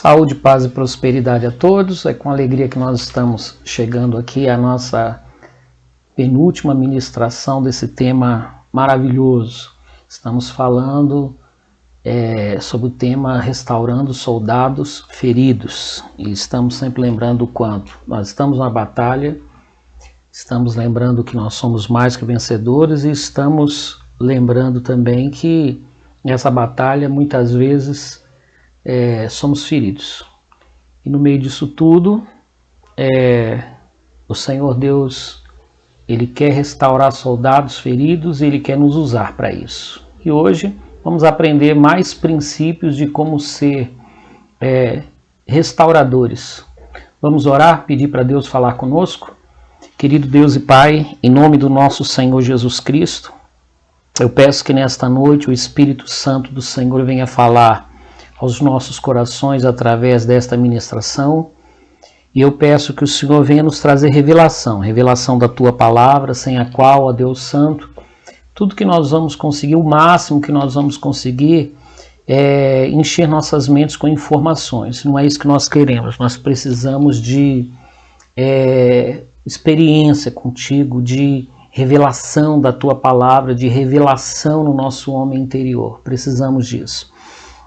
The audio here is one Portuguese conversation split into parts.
Saúde, paz e prosperidade a todos. É com alegria que nós estamos chegando aqui à nossa penúltima ministração desse tema maravilhoso. Estamos falando sobre o tema Restaurando Soldados Feridos. E estamos sempre lembrando o quanto nós estamos na batalha, estamos lembrando que nós somos mais que vencedores e estamos lembrando também que nessa batalha muitas vezes somos feridos. E no meio disso tudo, o Senhor Deus, Ele quer restaurar soldados feridos e Ele quer nos usar para isso. E hoje vamos aprender mais princípios de como ser restauradores. Vamos orar, pedir para Deus falar conosco? Querido Deus e Pai, em nome do nosso Senhor Jesus Cristo, eu peço que nesta noite o Espírito Santo do Senhor venha falar aos nossos corações através desta ministração, e eu peço que o Senhor venha nos trazer revelação da Tua Palavra, sem a qual, ó Deus Santo, tudo que nós vamos conseguir, o máximo que nós vamos conseguir é encher nossas mentes com informações. Não é isso que nós queremos, nós precisamos de experiência contigo, de revelação da Tua Palavra, de revelação no nosso homem interior. Precisamos disso.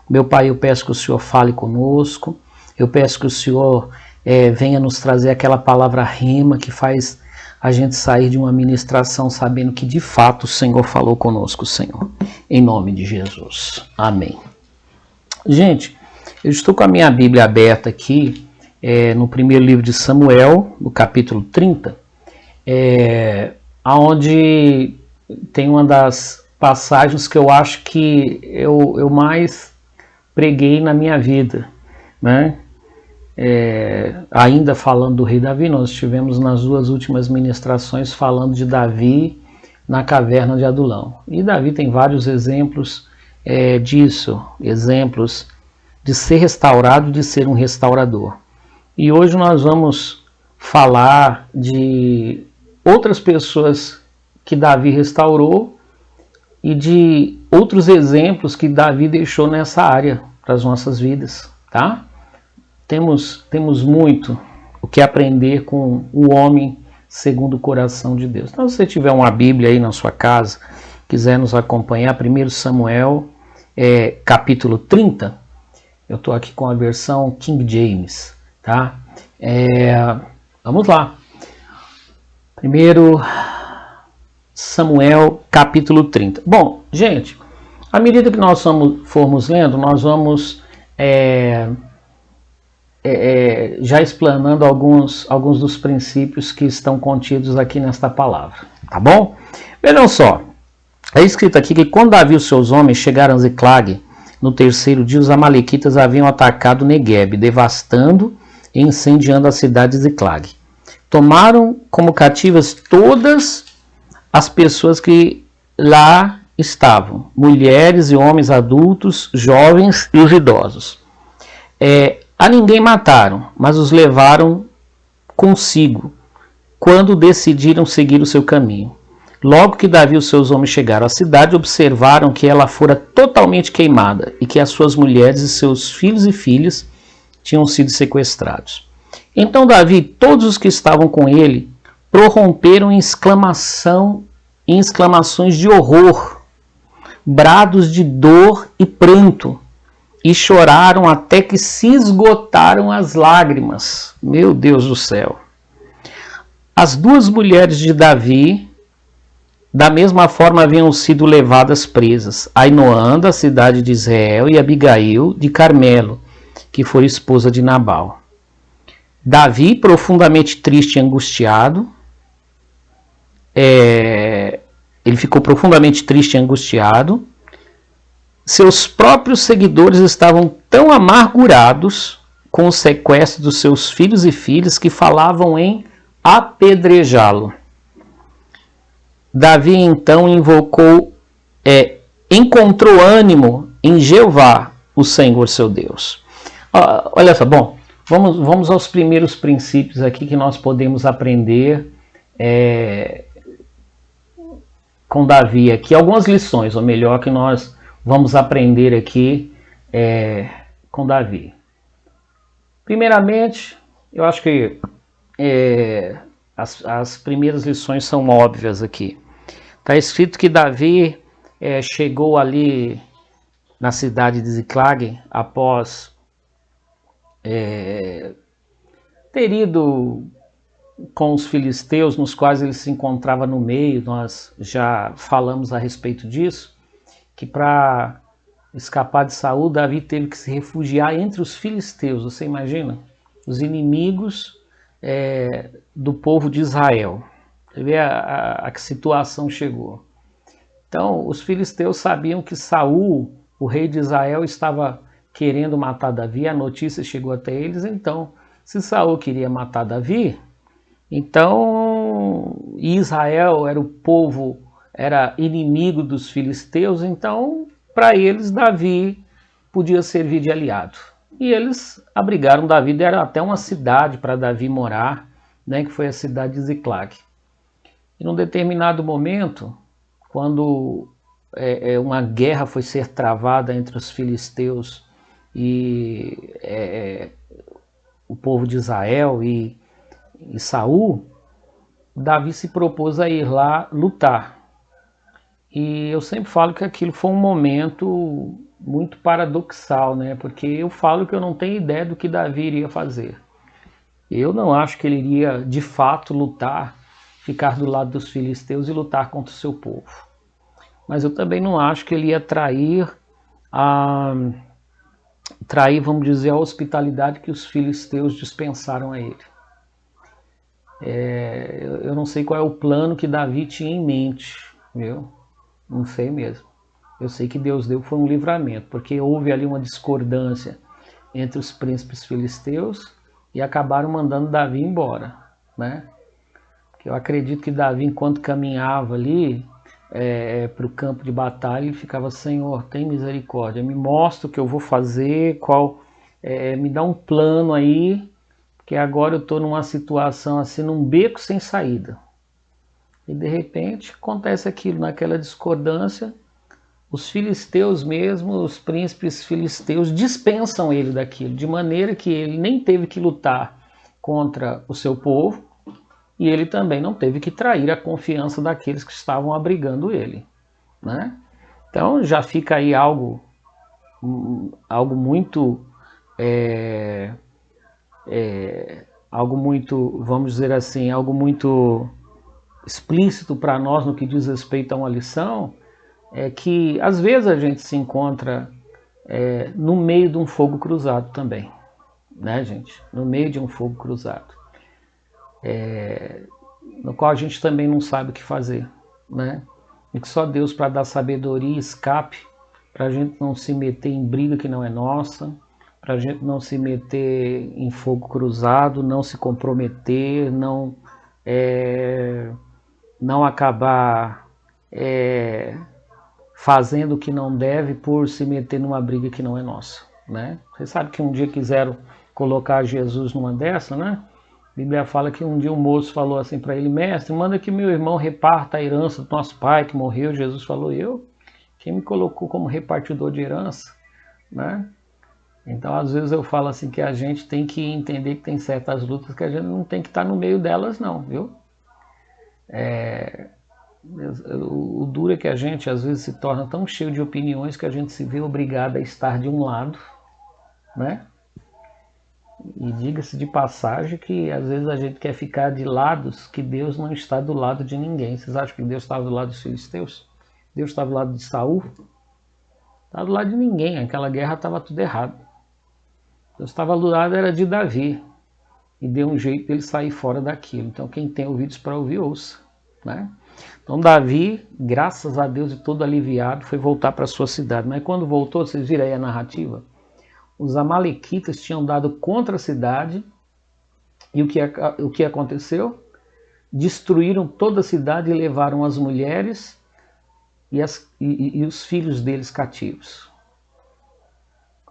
Meu Pai, eu peço que o Senhor fale conosco, eu peço que o Senhor venha nos trazer aquela palavra rema que faz a gente sair de uma ministração sabendo que de fato o Senhor falou conosco, Senhor. Em nome de Jesus. Amém. Gente, eu estou com a minha Bíblia aberta aqui, no primeiro livro de Samuel, no capítulo 30, onde tem uma das passagens que eu acho que eu mais preguei na minha vida, né? Ainda falando do rei Davi, nós estivemos nas duas últimas ministrações falando de Davi na caverna de Adulão. E Davi tem vários exemplos disso, exemplos de ser restaurado, de ser um restaurador. E hoje nós vamos falar de outras pessoas que Davi restaurou e de outros exemplos que Davi deixou nessa área para as nossas vidas, tá? Temos muito o que aprender com o homem segundo o coração de Deus. Então, se você tiver uma Bíblia aí na sua casa, quiser nos acompanhar, 1 Samuel, capítulo 30, eu estou aqui com a versão King James, tá? Vamos lá. 1 Samuel, capítulo 30. Bom, gente, à medida que nós formos lendo, nós vamos já explanando alguns dos princípios que estão contidos aqui nesta palavra, tá bom? Vejam só, é escrito aqui que quando Davi e os seus homens chegaram a Ziclag, no terceiro dia, os amalequitas haviam atacado Neguebe, devastando e incendiando a cidade de Ziclag. Tomaram como cativas todas as pessoas que lá estavam, mulheres e homens adultos, jovens e os idosos. A ninguém mataram, mas os levaram consigo, quando decidiram seguir o seu caminho. Logo que Davi e os seus homens chegaram à cidade, observaram que ela fora totalmente queimada e que as suas mulheres e seus filhos e filhas tinham sido sequestrados. Então Davi e todos os que estavam com ele prorromperam em exclamações de horror, brados de dor e pranto, e choraram até que se esgotaram as lágrimas. Meu Deus do céu! As duas mulheres de Davi, da mesma forma, haviam sido levadas presas: Ainoã, da cidade de Israel, e Abigail, de Carmelo, que foi esposa de Nabal. Davi, profundamente triste e angustiado, ele ficou profundamente triste e angustiado. Seus próprios seguidores estavam tão amargurados com o sequestro dos seus filhos e filhas que falavam em apedrejá-lo. Davi então encontrou ânimo em Jeová, o Senhor seu Deus. Olha só, bom, vamos aos primeiros princípios aqui que nós podemos aprender com Davi aqui. Algumas lições, ou melhor, que nós vamos aprender aqui com Davi. Primeiramente, eu acho que as primeiras lições são óbvias aqui. Está escrito que Davi chegou ali na cidade de Ziklag após ter ido com os filisteus, nos quais ele se encontrava no meio. Nós já falamos a respeito disso, que para escapar de Saul, Davi teve que se refugiar entre os filisteus. Você imagina? Os inimigos do povo de Israel. Você vê a que situação chegou. Então, os filisteus sabiam que Saul, o rei de Israel, estava querendo matar Davi. A notícia chegou até eles. Então, se Saul queria matar Davi, então Israel era o povo, era inimigo dos filisteus, então para eles Davi podia servir de aliado. E eles abrigaram Davi, deram até uma cidade para Davi morar, né, que foi a cidade de Ziklag. E num determinado momento, quando uma guerra foi ser travada entre os filisteus e o povo de Israel e Saul, Davi se propôs a ir lá lutar. E eu sempre falo que aquilo foi um momento muito paradoxal, né? Porque eu falo que eu não tenho ideia do que Davi iria fazer. Eu não acho que ele iria de fato lutar, ficar do lado dos filisteus e lutar contra o seu povo. Mas eu também não acho que ele ia trair, vamos dizer, a hospitalidade que os filisteus dispensaram a ele. Eu não sei qual é o plano que Davi tinha em mente, viu? Não sei mesmo. Eu sei que Deus deu foi um livramento, porque houve ali uma discordância entre os príncipes filisteus e acabaram mandando Davi embora, né? Eu acredito que Davi, enquanto caminhava ali para o campo de batalha, ele ficava: Senhor, tem misericórdia, me mostra o que eu vou fazer, me dá um plano aí, porque agora eu estou numa situação assim, num beco sem saída. E de repente acontece aquilo, naquela discordância, os filisteus mesmo, os príncipes filisteus dispensam ele daquilo, de maneira que ele nem teve que lutar contra o seu povo, e ele também não teve que trair a confiança daqueles que estavam abrigando ele, né? Então já fica aí algo muito, vamos dizer assim, algo muito explícito para nós no que diz respeito a uma lição, é que às vezes a gente se encontra no meio de um fogo cruzado também, né, gente? No meio de um fogo cruzado, no qual a gente também não sabe o que fazer, né? E que só Deus para dar sabedoria e escape, para a gente não se meter em briga que não é nossa, para a gente não se meter em fogo cruzado, não se comprometer, não acabar fazendo o que não deve por se meter numa briga que não é nossa, né? Você sabe que um dia quiseram colocar Jesus numa dessa, né? A Bíblia fala que um dia um moço falou assim para ele: mestre, manda que meu irmão reparta a herança do nosso pai que morreu. Jesus falou: quem me colocou como repartidor de herança, né? Então às vezes eu falo assim que a gente tem que entender que tem certas lutas que a gente não tem que estar no meio delas não, viu? O duro é que a gente às vezes se torna tão cheio de opiniões que a gente se vê obrigado a estar de um lado, né? E diga-se de passagem que às vezes a gente quer ficar de lados que Deus não está do lado de ninguém. Vocês acham que Deus estava do lado dos filisteus? Deus estava do lado de Saul? Não estava do lado de ninguém. Aquela guerra estava tudo errado. Deus estava do lado era de Davi. E deu um jeito dele sair fora daquilo. Então quem tem ouvidos para ouvir, ouça, né? Então Davi, graças a Deus e todo aliviado, foi voltar para sua cidade. Mas quando voltou, vocês viram aí a narrativa? Os amalequitas tinham dado contra a cidade. E o que aconteceu? Destruíram toda a cidade e levaram as mulheres e os filhos deles cativos.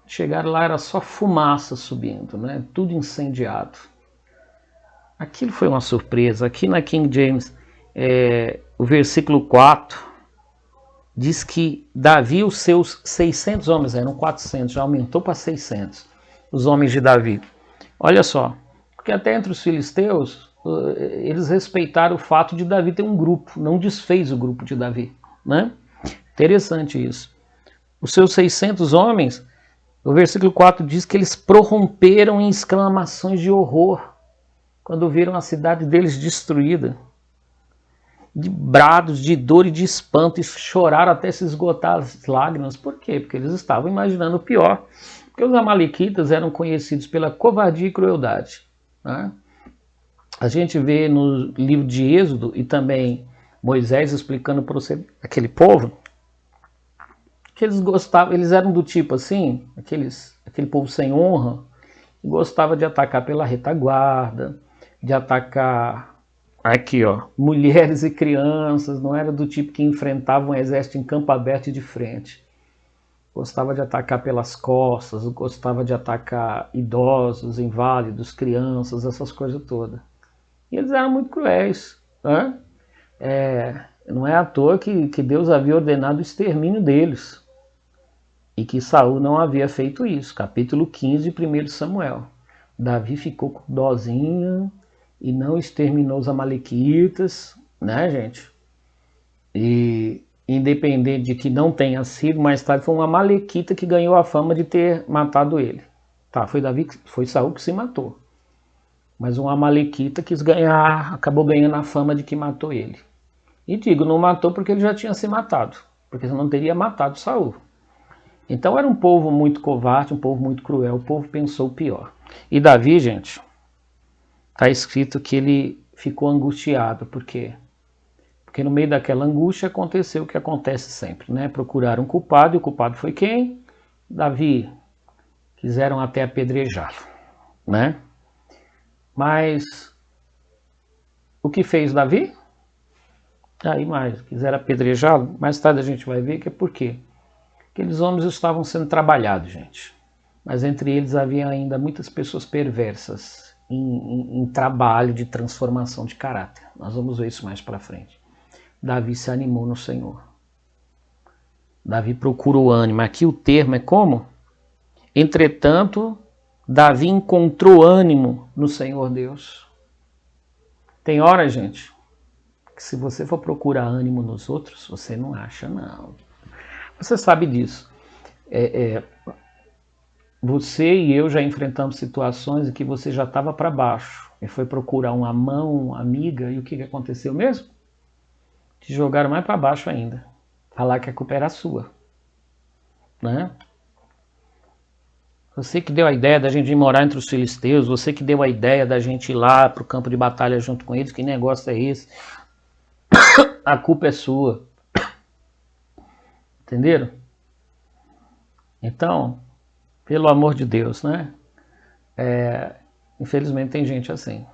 Chegaram lá, era só fumaça subindo, né? Tudo incendiado. Aquilo foi uma surpresa. Aqui na King James, o versículo 4 diz que Davi e os seus 600 homens, eram 400, já aumentou para 600, os homens de Davi, Olha só, porque até entre os filisteus, eles respeitaram o fato de Davi ter um grupo, não desfez o grupo de Davi, né? Interessante isso. Os seus 600 homens, o versículo 4 diz que eles prorromperam em exclamações de horror quando viram a cidade deles destruída, de brados, de dor e de espanto, e choraram até se esgotar as lágrimas. Por quê? Porque eles estavam imaginando o pior. Porque os amalequitas eram conhecidos pela covardia e crueldade, né? A gente vê no livro de Êxodo e também Moisés explicando para aquele povo que eles gostavam, eles eram do tipo assim, aquele povo sem honra, que gostava de atacar pela retaguarda, de atacar aqui, ó, mulheres e crianças, não era do tipo que enfrentava um exército em campo aberto e de frente. Gostava de atacar pelas costas, gostava de atacar idosos, inválidos, crianças, essas coisas todas. E eles eram muito cruéis, né? Não é à toa que Deus havia ordenado o extermínio deles e que Saul não havia feito isso. Capítulo 15 de 1 Samuel. Davi ficou com dozinha e não exterminou os amalequitas, né, gente? E independente de que não tenha sido, mais tarde foi um amalequita que ganhou a fama de ter matado ele. Tá, foi Saul que se matou. Mas um amalequita quis ganhar, acabou ganhando a fama de que matou ele. E digo, não matou porque ele já tinha se matado, porque senão não teria matado Saul. Então era um povo muito covarde, um povo muito cruel, o povo pensou o pior. E Davi, gente, está escrito que ele ficou angustiado, por quê? Porque no meio daquela angústia aconteceu o que acontece sempre, né? Procuraram um culpado, e o culpado foi quem? Davi. Quiseram até apedrejá-lo, né? Mas o que fez Davi? Aí mais, quiseram apedrejá-lo. Mais tarde a gente vai ver que é por quê. Aqueles homens estavam sendo trabalhados, gente. Mas entre eles havia ainda muitas pessoas perversas em trabalho de transformação de caráter. Nós vamos ver isso mais para frente. Davi se animou no Senhor. Davi procurou ânimo. Aqui o termo é como? Entretanto, Davi encontrou ânimo no Senhor Deus. Tem hora, gente, que se você for procurar ânimo nos outros, você não acha, não. Você sabe disso. Você e eu já enfrentamos situações em que você já estava para baixo e foi procurar uma mão, uma amiga, e o que aconteceu mesmo? Te jogaram mais para baixo ainda. Falar que a culpa era sua, né? Você que deu a ideia da gente ir morar entre os filisteus, você que deu a ideia da gente ir lá para o campo de batalha junto com eles, que negócio é esse? A culpa é sua. Entenderam? Então, pelo amor de Deus, né? Infelizmente tem gente assim.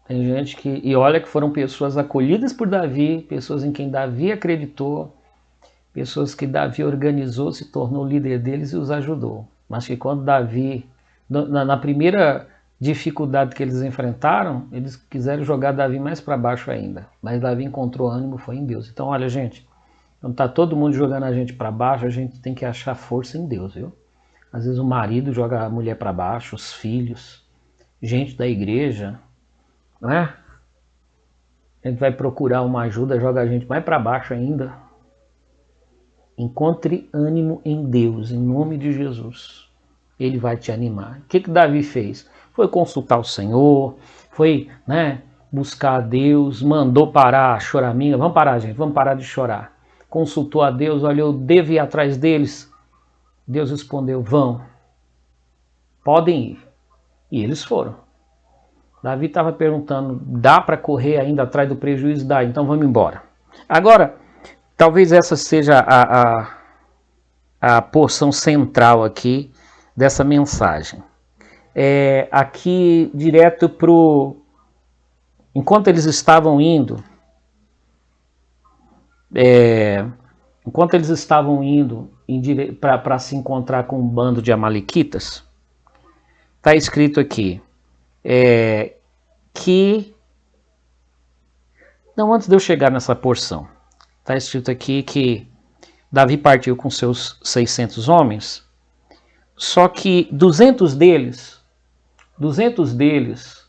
Tem gente que... E olha que foram pessoas acolhidas por Davi, pessoas em quem Davi acreditou, pessoas que Davi organizou, se tornou líder deles e os ajudou. Mas que quando Davi, na primeira dificuldade que eles enfrentaram, eles quiseram jogar Davi mais para baixo ainda. Mas Davi encontrou ânimo, foi em Deus. Então, olha, gente, quando está todo mundo jogando a gente para baixo, a gente tem que achar força em Deus, viu? Às vezes o marido joga a mulher para baixo, os filhos, gente da igreja, né? A gente vai procurar uma ajuda, joga a gente mais para baixo ainda. Encontre ânimo em Deus, em nome de Jesus. Ele vai te animar. O que Davi fez? Foi consultar o Senhor, foi, né, buscar a Deus, mandou parar a choraminga. Vamos parar, gente, vamos parar de chorar. Consultou a Deus, olha, eu devo ir atrás deles. Deus respondeu, vão, podem ir. E eles foram. Davi estava perguntando, dá para correr ainda atrás do prejuízo? Dá, então vamos embora. Agora, talvez essa seja a porção central aqui dessa mensagem. Aqui direto para o... Enquanto eles estavam indo para se encontrar com um bando de amalequitas, está escrito aqui que... Não, antes de eu chegar nessa porção, está escrito aqui que Davi partiu com seus 600 homens, só que 200 deles 200 deles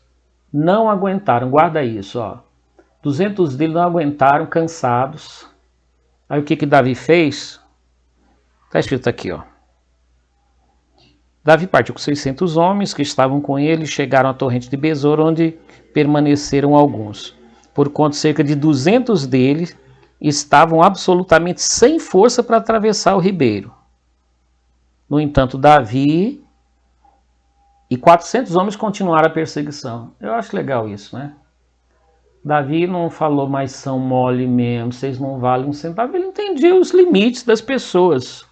não aguentaram, guarda isso, ó. 200 deles não aguentaram, cansados. Aí o que Davi fez? Está escrito aqui, ó. Davi partiu com 600 homens que estavam com ele e chegaram à torrente de Besor, onde permaneceram alguns. Por quanto cerca de 200 deles estavam absolutamente sem força para atravessar o ribeiro. No entanto, Davi e 400 homens continuaram a perseguição. Eu acho legal isso, né? Davi não falou, mas são mole mesmo, vocês não valem um centavo. Ele entendia os limites das pessoas.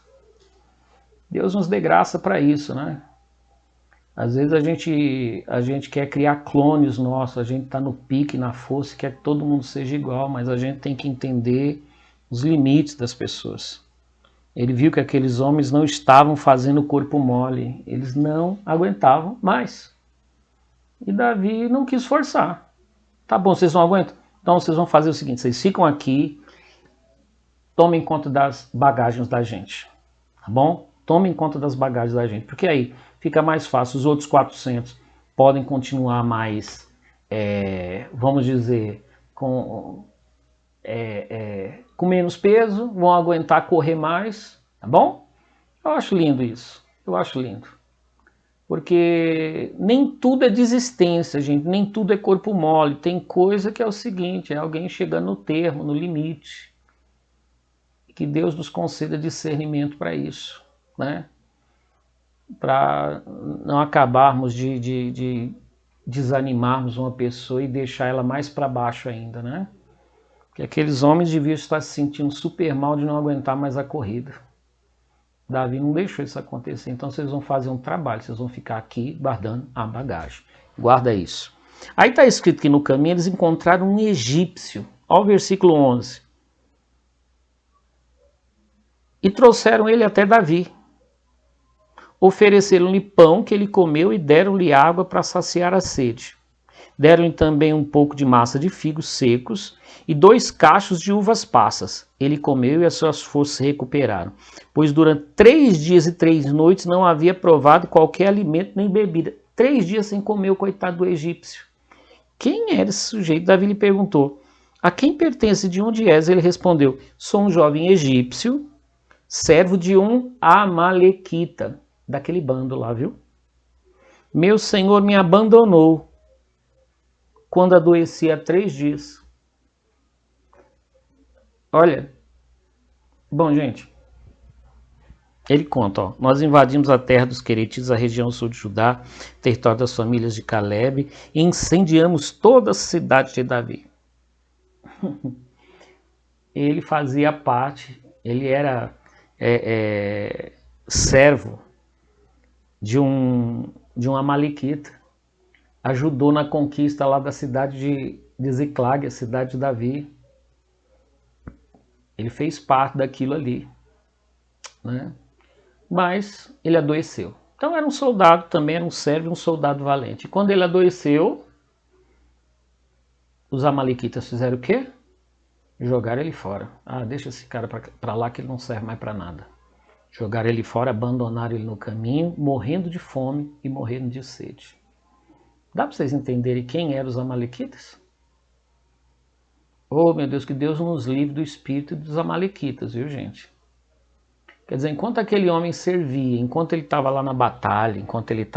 Deus nos dê graça para isso, né? Às vezes a gente quer criar clones nossos, a gente está no pique, na força, quer que todo mundo seja igual, mas a gente tem que entender os limites das pessoas. Ele viu que aqueles homens não estavam fazendo o corpo mole, eles não aguentavam mais. E Davi não quis forçar. Tá bom, vocês não aguentam? Então vocês vão fazer o seguinte, vocês ficam aqui, tomem conta das bagagens da gente, tá bom? Tomem conta das bagagens da gente, porque aí fica mais fácil, os outros 400 podem continuar mais, vamos dizer, com menos peso, vão aguentar correr mais, tá bom? Eu acho lindo isso, eu acho lindo. Porque nem tudo é desistência, gente, nem tudo é corpo mole. Tem coisa que é o seguinte, é alguém chegando no termo, no limite. Que Deus nos conceda discernimento para isso, né? Para não acabarmos de desanimarmos uma pessoa e deixar ela mais para baixo ainda, né? Porque aqueles homens deviam estar se sentindo super mal de não aguentar mais a corrida. Davi não deixou isso acontecer, então vocês vão fazer um trabalho, vocês vão ficar aqui guardando a bagagem. Guarda isso. Aí está escrito que no caminho eles encontraram um egípcio. Olha o versículo 11. E trouxeram ele até Davi. Ofereceram-lhe pão que ele comeu e deram-lhe água para saciar a sede. Deram-lhe também um pouco de massa de figos secos e 2 cachos de uvas passas. Ele comeu e as suas forças se recuperaram, pois durante 3 dias e 3 noites não havia provado qualquer alimento nem bebida. 3 dias sem comer o coitado do egípcio. Quem era esse sujeito? Davi lhe perguntou. A quem pertence, de onde és? Ele respondeu, sou um jovem egípcio, servo de um amalequita, daquele bando lá, viu? Meu senhor me abandonou quando adoeci há 3 dias. Olha, bom, gente, ele conta, ó, nós invadimos a terra dos Queretitas, a região sul de Judá, território das famílias de Calebe, e incendiamos toda a cidade de Davi. Ele fazia parte, ele era servo de um amalequita, ajudou na conquista lá da cidade de Ziclag, a cidade de Davi. Ele fez parte daquilo ali, né? Mas ele adoeceu. Então era um soldado também, era um servo e um soldado valente. E quando ele adoeceu, os amalequitas fizeram o quê? Jogaram ele fora. Ah, deixa esse cara para lá que ele não serve mais para nada. Jogaram ele fora, abandonaram ele no caminho, morrendo de fome e morrendo de sede. Dá para vocês entenderem quem eram os amalequitas? Oh, meu Deus, que Deus nos livre do espírito dos amalequitas, viu, gente? Quer dizer, enquanto aquele homem servia, enquanto ele estava lá na batalha, enquanto ele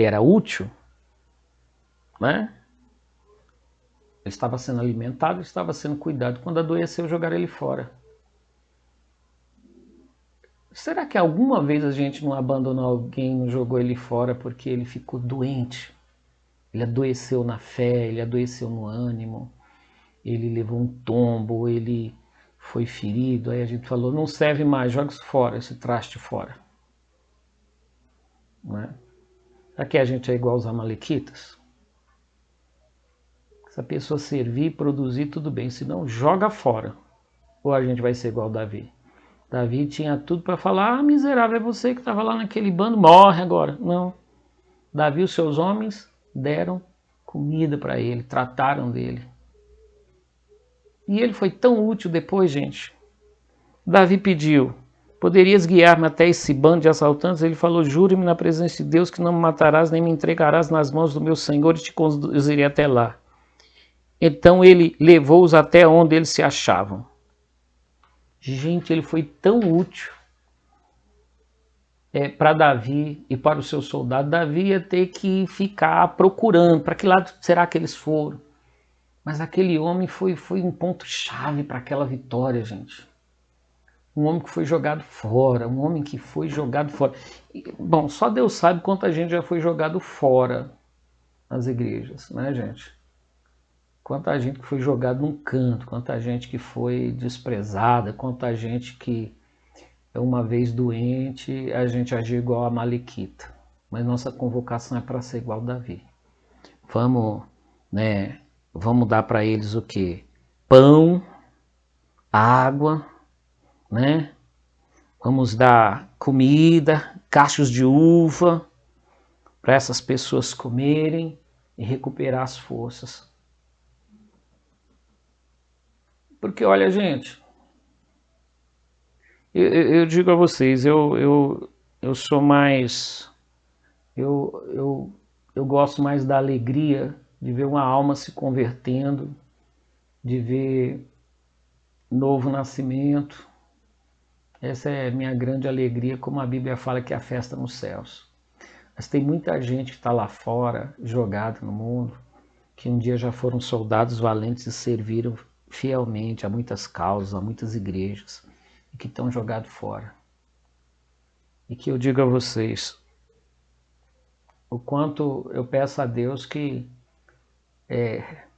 era útil, né? Ele estava sendo alimentado, ele estava sendo cuidado. Quando adoeceu, jogaram ele fora. Será que alguma vez a gente não abandonou alguém, não jogou ele fora porque ele ficou doente? Ele adoeceu na fé, ele adoeceu no ânimo, ele levou um tombo, ele foi ferido, aí a gente falou, não serve mais, joga isso fora, esse traste fora. Né? Será que a gente é igual aos amalequitas? Se a pessoa servir, produzir, tudo bem, se não, joga fora. Ou a gente vai ser igual Davi. Davi tinha tudo para falar, ah, miserável, é você que estava lá naquele bando, morre agora. Não. Davi e os seus homens deram comida para ele, trataram dele. E ele foi tão útil depois, gente. Davi pediu Poderias guiar-me até esse bando de assaltantes? Ele falou, jure-me na presença de Deus que não me matarás, nem me entregarás nas mãos do meu Senhor e te conduzirei até lá. Então ele levou-os até onde eles se achavam. Gente, ele foi tão útil para Davi e para os seus soldados. Davi ia ter que ficar procurando para que lado será que eles foram. Mas aquele homem foi um ponto-chave para aquela vitória, gente. Um homem que foi jogado fora, um homem que foi jogado fora. Bom, só Deus sabe quanta gente já foi jogado fora nas igrejas, né, gente? Quanta gente que foi jogada num canto, quanta gente que foi desprezada, quanta gente que, uma vez doente, a gente agiu igual a Malequita. Mas nossa convocação é para ser igual a Davi. Vamos dar para eles o quê? Pão, água, né? Vamos dar comida, cachos de uva, para essas pessoas comerem e recuperar as forças. Porque, olha, gente, eu digo a vocês, eu sou mais, eu gosto mais da alegria de ver uma alma se convertendo, de ver novo nascimento. Essa é minha grande alegria, como a Bíblia fala que é a festa nos céus. Mas tem muita gente que está lá fora, jogada no mundo, que um dia já foram soldados valentes e serviram fielmente a muitas causas, a muitas igrejas, e que estão jogados fora. E que eu digo a vocês, o quanto eu peço a Deus que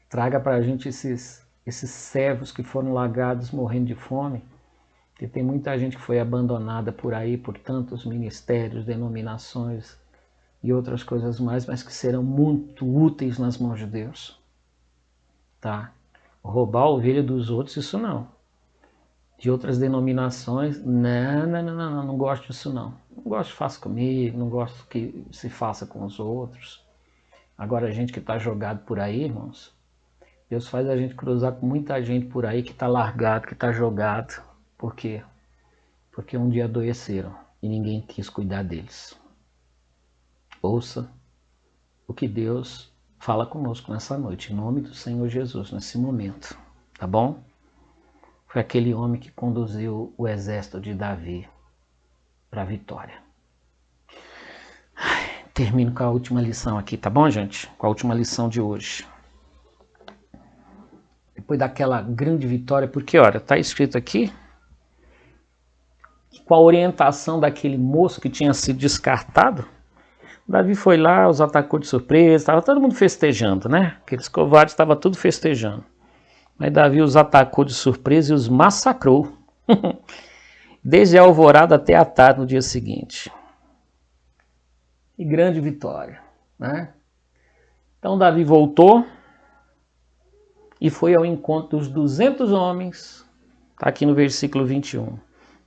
traga para a gente esses servos que foram largados morrendo de fome, porque tem muita gente que foi abandonada por aí, por tantos ministérios, denominações e outras coisas mais, mas que serão muito úteis nas mãos de Deus. Tá? Roubar a ovelha dos outros, isso não. De outras denominações, não gosto disso não. Não gosto que faça comigo, não gosto que se faça com os outros. Agora a gente que está jogado por aí, irmãos, Deus faz a gente cruzar com muita gente por aí que está largado, que está jogado. Por quê? Porque um dia adoeceram e ninguém quis cuidar deles. Ouça o que Deus fala conosco nessa noite, em nome do Senhor Jesus, nesse momento, tá bom? Foi aquele homem que conduziu o exército de Davi para a vitória. Termino com a última lição aqui, tá bom, gente? Com a última lição de hoje. Depois daquela grande vitória, porque, olha, tá escrito aqui, com a orientação daquele moço que tinha sido descartado, Davi foi lá, os atacou de surpresa, estava todo mundo festejando, né? Aqueles covardes estavam tudo festejando. Mas Davi os atacou de surpresa e os massacrou. Desde a alvorada até a tarde no dia seguinte. Que grande vitória, né? Então Davi voltou e foi ao encontro dos 200 homens, está aqui no versículo 21,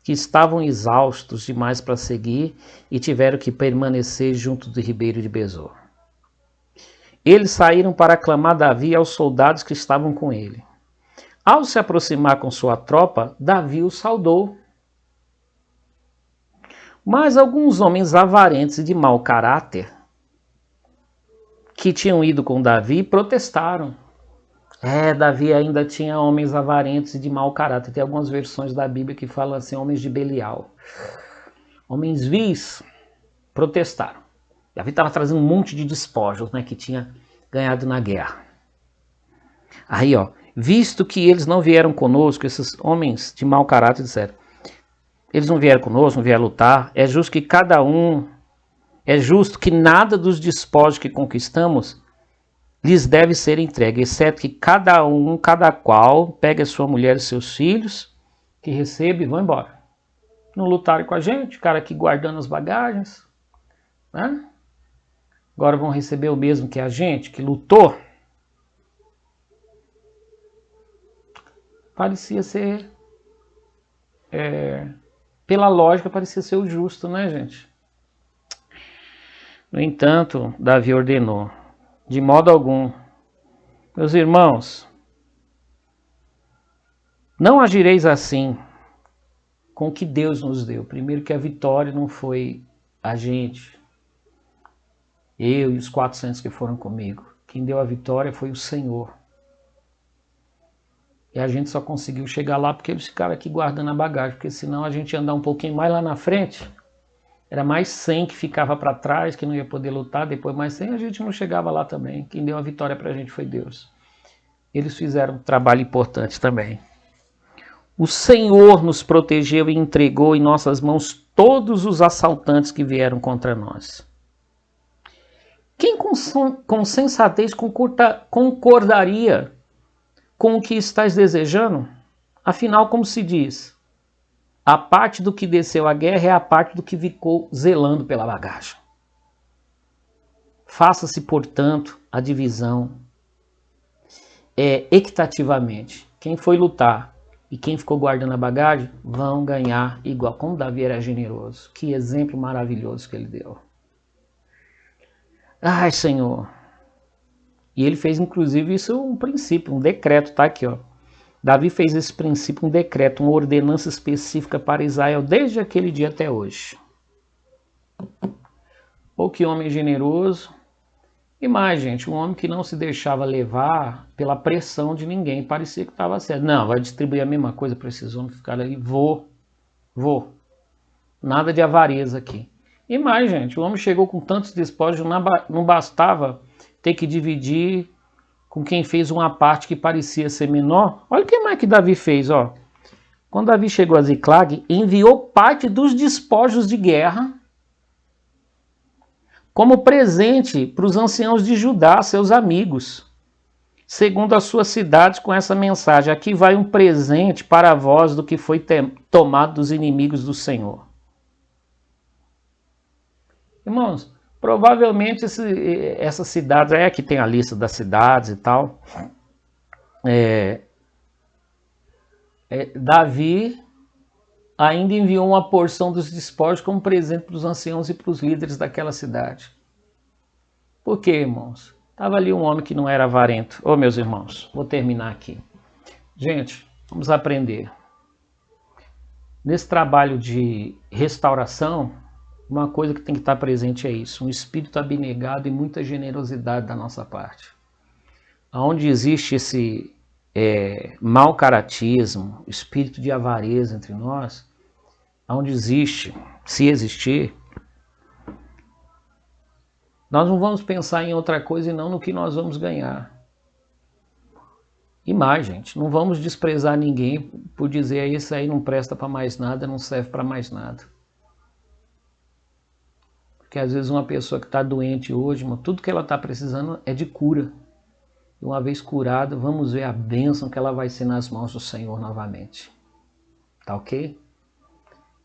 que estavam exaustos demais para seguir e tiveram que permanecer junto do ribeiro de Besor. Eles saíram para aclamar Davi aos soldados que estavam com ele. Ao se aproximar com sua tropa, Davi o saudou. Mas alguns homens avarentos e de mau caráter, que tinham ido com Davi, protestaram. Davi ainda tinha homens avarentos e de mau caráter. Tem algumas versões da Bíblia que falam assim, homens de Belial. Homens vis protestaram. Davi estava trazendo um monte de despojos, né, que tinha ganhado na guerra. Aí, visto que eles não vieram conosco, esses homens de mau caráter disseram, eles não vieram conosco, não vieram lutar, é justo que nada dos despojos que conquistamos lhes deve ser entregue, exceto que cada qual pegue a sua mulher e seus filhos, que receba e vão embora. Não lutaram com a gente, cara aqui guardando as bagagens, né? Agora vão receber o mesmo que a gente, que lutou. Parecia ser, pela lógica, parecia ser o justo, né, gente? No entanto, Davi ordenou, de modo algum, meus irmãos, não agireis assim, com o que Deus nos deu. Primeiro que a vitória não foi a gente, eu e os 400 que foram comigo. Quem deu a vitória foi o Senhor. E a gente só conseguiu chegar lá porque eles ficaram aqui guardando a bagagem, porque senão a gente ia andar um pouquinho mais lá na frente. Era mais 100 que ficava para trás, que não ia poder lutar, depois mais 100 a gente não chegava lá também. Quem deu a vitória para a gente foi Deus. Eles fizeram um trabalho importante também. O Senhor nos protegeu e entregou em nossas mãos todos os assaltantes que vieram contra nós. Quem com sensatez concordaria com o que estás desejando? Afinal, como se diz, a parte do que desceu à guerra é a parte do que ficou zelando pela bagagem. Faça-se, portanto, a divisão equitativamente. Quem foi lutar e quem ficou guardando a bagagem vão ganhar igual. Como Davi era generoso. Que exemplo maravilhoso que ele deu. Ai, Senhor. E ele fez, inclusive, isso um princípio, um decreto, tá aqui, ó. Davi fez esse princípio, um decreto, uma ordenança específica para Israel desde aquele dia até hoje. Ou que homem generoso. E mais, gente, um homem que não se deixava levar pela pressão de ninguém, parecia que estava certo. Não, vai distribuir a mesma coisa para esses homens ficarem ali. Vou. Nada de avareza aqui. E mais, gente, o homem chegou com tantos despojos, não bastava ter que dividir com quem fez uma parte que parecia ser menor. Olha o que mais que Davi fez, ó. Quando Davi chegou a Ziclag, enviou parte dos despojos de guerra como presente para os anciãos de Judá, seus amigos, segundo as suas cidades, com essa mensagem: aqui vai um presente para vós do que foi tomado dos inimigos do Senhor. Irmãos, provavelmente essas cidades, aqui tem a lista das cidades e tal, Davi ainda enviou uma porção dos despojos como presente para os anciãos e para os líderes daquela cidade. Por quê, irmãos? Estava ali um homem que não era avarento. Ô, meus irmãos, vou terminar aqui. Gente, vamos aprender. Nesse trabalho de restauração, uma coisa que tem que estar presente é isso, um espírito abnegado e muita generosidade da nossa parte. Onde existe esse mau caratismo, espírito de avareza entre nós, onde existe, se existir, nós não vamos pensar em outra coisa e não no que nós vamos ganhar. E mais, gente, não vamos desprezar ninguém por dizer isso aí não presta para mais nada, não serve para mais nada. Porque às vezes uma pessoa que está doente hoje, tudo que ela está precisando é de cura. E uma vez curada, vamos ver a bênção que ela vai ser nas mãos do Senhor novamente. Tá ok?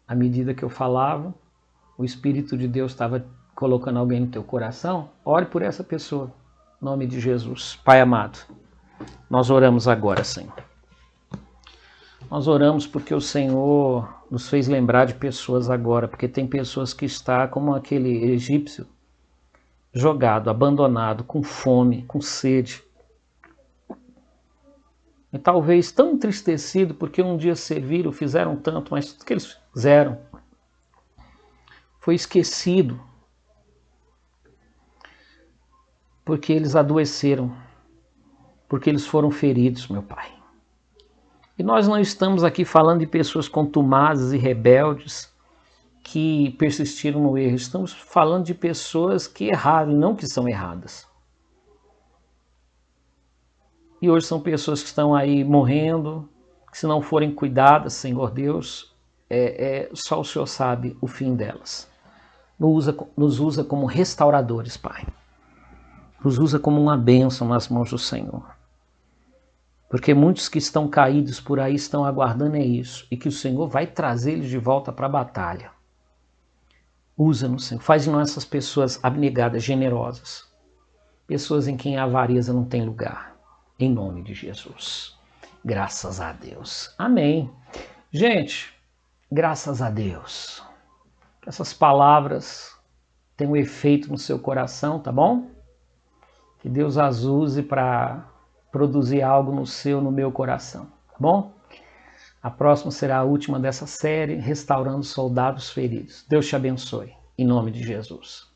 À medida que eu falava, o Espírito de Deus estava colocando alguém no teu coração, ore por essa pessoa. Em nome de Jesus. Pai amado, nós oramos agora, Senhor. Nós oramos porque o Senhor nos fez lembrar de pessoas agora, porque tem pessoas que estão como aquele egípcio, jogado, abandonado, com fome, com sede. E talvez tão entristecido porque um dia serviram, fizeram tanto, mas tudo que eles fizeram foi esquecido. Porque eles adoeceram, porque eles foram feridos, meu Pai. E nós não estamos aqui falando de pessoas contumazes e rebeldes que persistiram no erro. Estamos falando de pessoas que erraram e não que são erradas. E hoje são pessoas que estão aí morrendo, que se não forem cuidadas, Senhor Deus, só o Senhor sabe o fim delas. Nos usa como restauradores, Pai. Nos usa como uma bênção nas mãos do Senhor. Porque muitos que estão caídos por aí estão aguardando isso. E que o Senhor vai trazer eles de volta para a batalha. Usa-nos, Senhor. Faz de nós essas pessoas abnegadas, generosas. Pessoas em quem a avareza não tem lugar. Em nome de Jesus. Graças a Deus. Amém. Gente, graças a Deus. Que essas palavras tenham efeito no seu coração, tá bom? Que Deus as use para produzir algo no meu coração, tá bom? A próxima será a última dessa série, Restaurando Soldados Feridos. Deus te abençoe, em nome de Jesus.